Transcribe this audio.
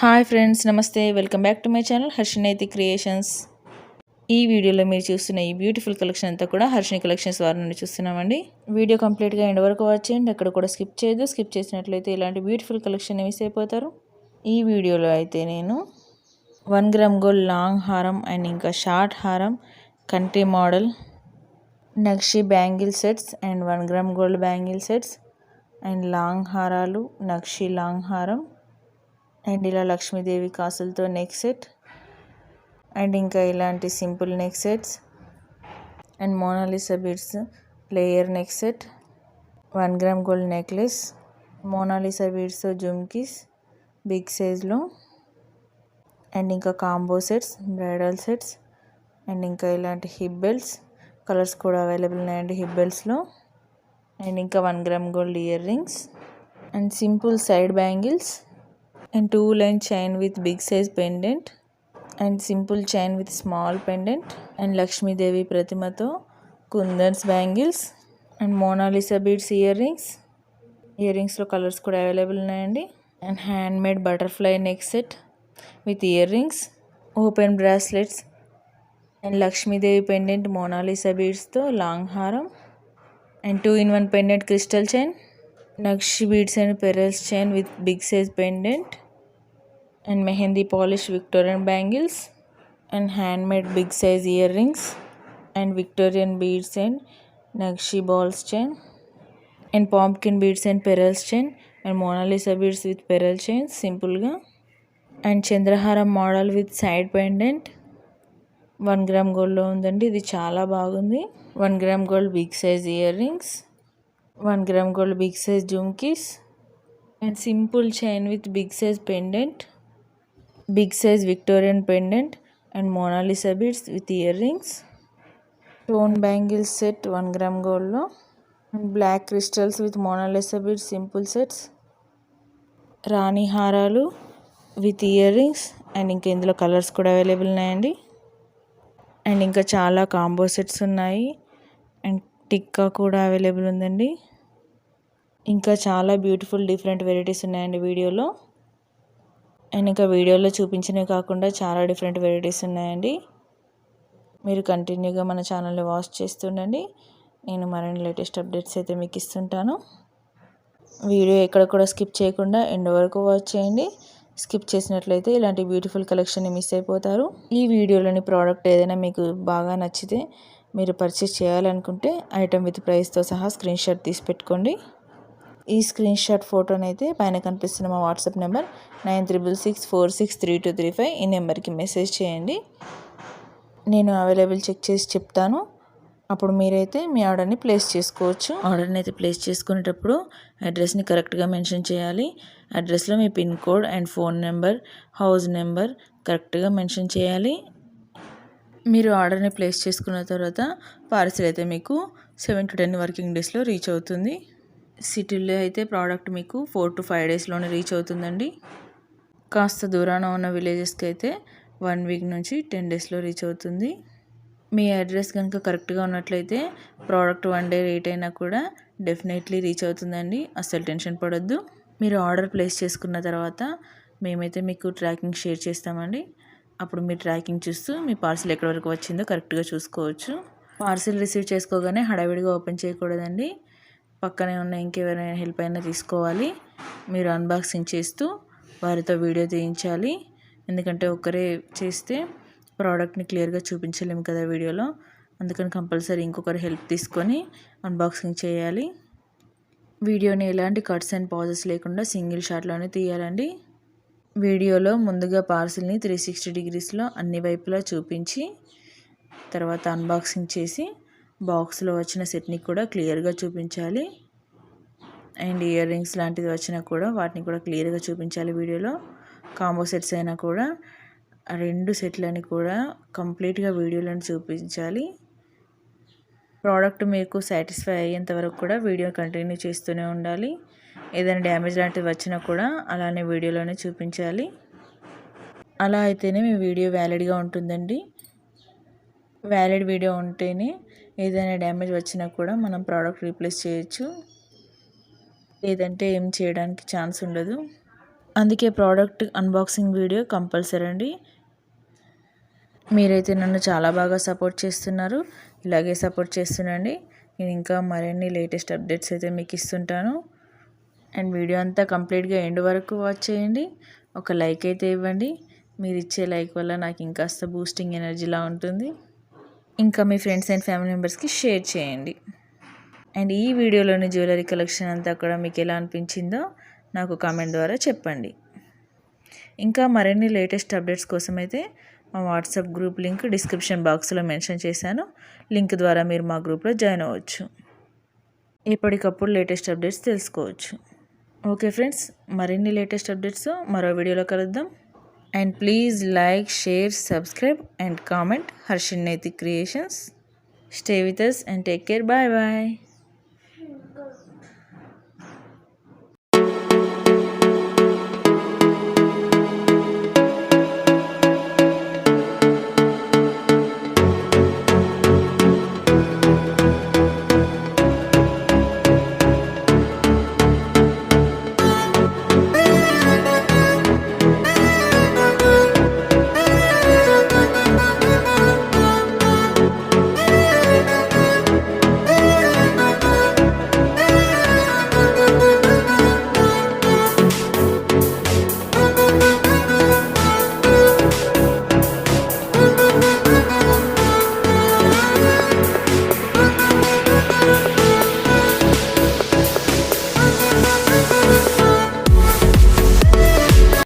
Hi friends, నమస్తే. Welcome back to my channel Harshini Naitik creations. ఈ వీడియోలో మీరు చూస్తున్న ఈ బ్యూటిఫుల్ కలెక్షన్ అంతా కూడా హర్షిని కలెక్షన్స్ వారి నుండి చూస్తున్నామండి. వీడియో కంప్లీట్గా ఎండ్ వరకు వాచ్ చేయండి. ఎక్కడ కూడా స్కిప్ చేయదు. స్కిప్ చేసినట్లయితే ఇలాంటి బ్యూటిఫుల్ కలెక్షన్ మిస్ అయిపోతారు. ఈ వీడియోలో అయితే నేను 1 గ్రామ్ గోల్డ్ లాంగ్ హారం అండ్ ఇంకా షార్ట్ హారం, కంట్రీ మోడల్, నక్షి bangle sets and 1 gram gold bangle sets and long హారాలు, నక్షి లాంగ్ హారం అండ్ ఇలా లక్ష్మీదేవి కాసులతో నెక్ సెట్ అండ్ ఇంకా ఇలాంటి simple neck sets and Mona Lisa beads layer neck set, 1 gram gold necklace, Mona Lisa beads jhumkis big సైజ్లో and ఇంకా combo sets, bridal sets and ఇంకా ఇలాంటి హిప్ బెల్ట్స్ కలర్స్ కూడా అవైలబుల్ ఉన్నాయండి హిప్ బెల్ట్స్లో అండ్ ఇంకా 1 gram gold ear rings and simple side bangles and 2-line chain with big size pendant and simple chain with small pendant and Lakshmi Devi Pratimato kundans bangles and Mona Lisa beads earrings lo colors kuda available unnayandi and handmade butterfly neck set with earrings, open bracelets and Lakshmi Devi pendant Mona Lisa beads tho long haram and 2-in-1 pendant crystal chain, Nakshi beads and pearls chain with big size pendant and mehendi polish Victorian bangles and handmade big size earrings and Victorian beads and Nakshi balls chain and pumpkin beads and pearls chain and Mona Lisa beads with pearl chains simple ga and Chandraharam model with side pendant 1 gram gold లో ఉందండి. ఇది చాలా బాగుంది. 1 gram gold big size ear rings, 1 gram gold big size jhumkis and simple chain with big size pendant, big size Victorian pendant and Mona Lisa beads with earrings, stone bangles set 1 gram gold lo and black crystals with Mona Lisa beads simple sets, రాణి హారాలు with earrings and ఇంకా ఇందులో colours కూడా available ఉన్నాయండి and ఇంకా చాలా combo sets ఉన్నాయి and tikka కూడా available ఉందండి. ఇంకా చాలా బ్యూటిఫుల్ డిఫరెంట్ వెరైటీస్ ఉన్నాయండి వీడియోలో అండ్ ఇంకా వీడియోలో చూపించినవి కాకుండా చాలా డిఫరెంట్ వెరైటీస్ ఉన్నాయండి. మీరు కంటిన్యూగా మన ఛానల్ని వాచ్ చేస్తుండండి. నేను మరిన్ని లేటెస్ట్ అప్డేట్స్ అయితే మీకు ఇస్తుంటాను. వీడియో ఎక్కడ కూడా స్కిప్ చేయకుండా ఎండ్ వరకు వాచ్ చేయండి. స్కిప్ చేసినట్లయితే ఇలాంటి బ్యూటిఫుల్ కలెక్షన్ని మిస్ అయిపోతారు. ఈ వీడియోలోని ప్రోడక్ట్ ఏదైనా మీకు బాగా నచ్చితే మీరు పర్చేస్ చేయాలనుకుంటే ఐటమ్ విత్ ప్రైస్తో సహా స్క్రీన్ షాట్ తీసి పెట్టుకోండి. ఈ స్క్రీన్ షాట్ ఫోటోని అయితే పైన కనిపిస్తున్న మా వాట్సాప్ నెంబర్ 9664632235 ఈ నెంబర్కి మెసేజ్ చేయండి. నేను అవైలబుల్ చెక్ చేసి చెప్తాను. అప్పుడు మీరైతే మీ ఆర్డర్ని ప్లేస్ చేసుకోవచ్చు. ఆర్డర్ని అయితే ప్లేస్ చేసుకునేటప్పుడు అడ్రస్ని కరెక్ట్గా మెన్షన్ చేయాలి. అడ్రస్లో మీ pin code and phone number, house number కరెక్ట్గా మెన్షన్ చేయాలి. మీరు ఆర్డర్ని ప్లేస్ చేసుకున్న తర్వాత పార్సిల్ అయితే మీకు 7 to 10 వర్కింగ్ డేస్లో రీచ్ అవుతుంది. సిటీలో అయితే ప్రోడక్ట్ మీకు 4 to 5 డేస్లోనే రీచ్ అవుతుందండి. కాస్త దూరాన ఉన్న విలేజెస్కి అయితే 1 వీక్ నుంచి 10 డేస్లో రీచ్ అవుతుంది. మీ అడ్రస్ కనుక కరెక్ట్గా ఉన్నట్లయితే ప్రోడక్ట్ 1 డే లేట్ అయినా కూడా డెఫినెట్లీ రీచ్ అవుతుందండి. అస్సలు టెన్షన్ పడొద్దు. మీరు ఆర్డర్ ప్లేస్ చేసుకున్న తర్వాత మేమైతే మీకు ట్రాకింగ్ షేర్ చేస్తామండి. అప్పుడు మీరు ట్రాకింగ్ చూస్తూ మీ పార్సిల్ ఎక్కడి వరకు వచ్చిందో కరెక్ట్గా చూసుకోవచ్చు. పార్సిల్ రిసీవ్ చేసుకోగానే హడావిడిగా ఓపెన్ చేయకూడదండి. పక్కనే ఉన్న ఇంకెవరైనా హెల్ప్ అయినా తీసుకోవాలి. మీరు అన్బాక్సింగ్ చేస్తూ వారితో వీడియో తీయించాలి. ఎందుకంటే ఒక్కరే చేస్తే ప్రోడక్ట్ని క్లియర్గా చూపించలేము కదా వీడియోలో. అందుకని కంపల్సరీ ఇంకొకరు హెల్ప్ తీసుకొని అన్బాక్సింగ్ చేయాలి. వీడియోని ఎలాంటి కట్స్ అండ్ పాజెస్ లేకుండా సింగిల్ షాట్లోనే తీయాలండి. వీడియోలో ముందుగా పార్సిల్ని 360 degreesలో అన్ని వైపులా చూపించి తర్వాత అన్బాక్సింగ్ చేసి బాక్స్లో వచ్చిన సెట్ని కూడా క్లియర్గా చూపించాలి. అండ్ ఇయర్ రింగ్స్ లాంటిది వచ్చినా కూడా వాటిని కూడా క్లియర్గా చూపించాలి. వీడియోలో కాంబో సెట్స్ అయినా కూడా 2 సెట్లని కూడా కంప్లీట్గా వీడియోలను చూపించాలి. ప్రోడక్ట్ మీకు సాటిస్ఫై అయ్యేంత వరకు కూడా వీడియో కంటిన్యూ చేస్తూనే ఉండాలి. ఏదైనా డ్యామేజ్ లాంటివి వచ్చినా కూడా అలానే వీడియోలోనే చూపించాలి. అలా అయితేనే మీ వీడియో వ్యాలిడ్గా ఉంటుందండి. వ్యాలిడ్ వీడియో ఉంటేనే ఏదైనా డ్యామేజ్ వచ్చినా కూడా మనం ప్రోడక్ట్ రీప్లేస్ చేయొచ్చు. లేదంటే ఏం చేయడానికి ఛాన్స్ ఉండదు. అందుకే ప్రోడక్ట్ అన్బాక్సింగ్ వీడియో కంపల్సరీ అండి. మీరైతే నన్ను చాలా బాగా సపోర్ట్ చేస్తున్నారు, ఇలాగే సపోర్ట్ చేస్తుండండి. నేను ఇంకా మరిన్ని లేటెస్ట్ అప్డేట్స్ అయితే మీకు ఇస్తుంటాను. అండ్ వీడియో అంతా కంప్లీట్గా ఎండ్ వరకు వాచ్ చేయండి. ఒక లైక్ అయితే ఇవ్వండి. మీరు ఇచ్చే లైక్ వల్ల నాకు ఇంకాస్త బూస్టింగ్ ఎనర్జీలా ఉంటుంది. ఇంకా మీ ఫ్రెండ్స్ అండ్ ఫ్యామిలీ మెంబర్స్కి షేర్ చేయండి. అండ్ ఈ వీడియోలోని జ్యువెలరీ కలెక్షన్ అంతా కూడా మీకు ఎలా అనిపించిందో నాకు కామెంట్ ద్వారా చెప్పండి. ఇంకా మరిన్ని లేటెస్ట్ అప్డేట్స్ కోసం అయితే మా వాట్సాప్ గ్రూప్ లింక్ డిస్క్రిప్షన్ బాక్స్లో మెన్షన్ చేశాను. లింక్ ద్వారా మీరు మా గ్రూప్లో జాయిన్ అవ్వచ్చు. ఎప్పటికప్పుడు లేటెస్ట్ అప్డేట్స్ తెలుసుకోవచ్చు. ఓకే ఫ్రెండ్స్, మరిన్ని లేటెస్ట్ అప్డేట్స్ మరో వీడియోలో కలుద్దాం. And please like, share, subscribe and comment Harshini Naitik creations. Stay with us and take care. Bye bye.